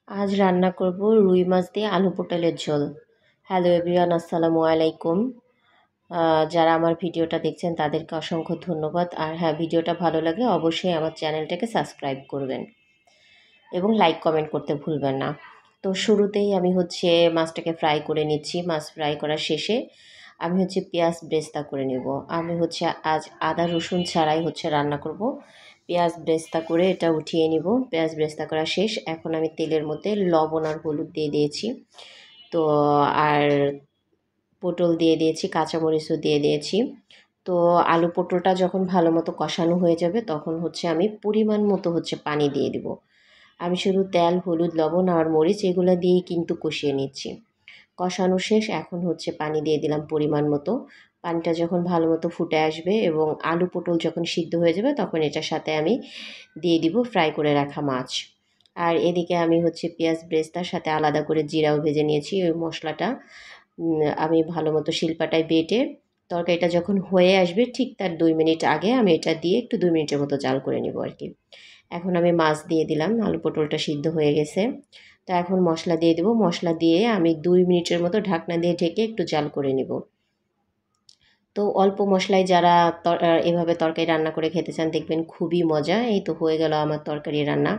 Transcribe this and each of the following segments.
আজ রান্না করব রুই মাছ দিয়ে আলু পটলের ঝোল। হ্যালো এভরিওয়ান, আসসালামু আলাইকুম। যারা আমার ভিডিওটা দেখছেন তাদেরকে অসংখ্য ধন্যবাদ। আর হ্যাঁ, ভিডিওটা ভালো লাগলে অবশ্যই আমার চ্যানেলটাকে সাবস্ক্রাইব করবেন এবং লাইক কমেন্ট করতে ভুলবেন না। তো শুরুতেই আমি মাছটাকে ফ্রাই করে নিচ্ছি। মাছ ফ্রাই করার শেষে আমি পেঁয়াজ ব্রেস্তা করে নেব। আমি আজ আদা রসুন ছাড়াই রান্না করব। পেঁয়াজ ব্রেস্তা করে এটা উঠিয়ে নিব। পেঁয়াজ ব্রেস্তা করা শেষ। এখন আমি তেলের মধ্যে লবণ আর হলুদ দিয়ে দিয়েছি। তো আর পটল দিয়ে দিয়েছি, কাঁচামরিচও দিয়ে দিয়েছি। তো আলু পটলটা যখন ভালো মতো কষানো হয়ে যাবে তখন আমি পরিমাণ মতো পানি দিয়ে দিব। আমি শুধু তেল, হলুদ, লবণ আর মরিচ এগুলো দিয়েই কিন্তু কষিয়ে নিচ্ছি। কষানো শেষ। এখন পানি দিয়ে দিলাম পরিমাণ মতো। পানিটা যখন ভালো মতো ফুটে আসবে এবং আলু পটল যখন সিদ্ধ হয়ে যাবে তখন এটার সাথে আমি দিয়ে দিব ফ্রাই করে রাখা মাছ। আর এদিকে আমি পেঁয়াজ ব্রেস্তার সাথে আলাদা করে জিরাও ভেজে নিয়েছি। ওই মশলাটা আমি ভালো মতো শিলপাটায় বেটে তরকারিটা যখন হয়ে আসবে ঠিক তার 2 মিনিট আগে আমি এটা দিয়ে একটু 2 মিনিটের মতো জাল করে নেব আর কি। এখন আমি মাছ দিয়ে দিলাম। আলু পটলটা সিদ্ধ হয়ে গেছে। তো এখন মশলা দিয়ে দেবো। মশলা দিয়ে আমি 2 মিনিটের মতো ঢাকনা দিয়ে ঢেকে একটু জাল করে নেব। তো অল্প মশলায় যারা এভাবে তরকারি রান্না করে খেতে চান দেখবেন খুবই মজা। এই তো হয়ে গেল আমার তরকারি রান্না।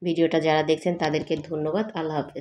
ভিডিওটা যারা দেখছেন তাদেরকে ধন্যবাদ। আল্লাহ হাফেজ।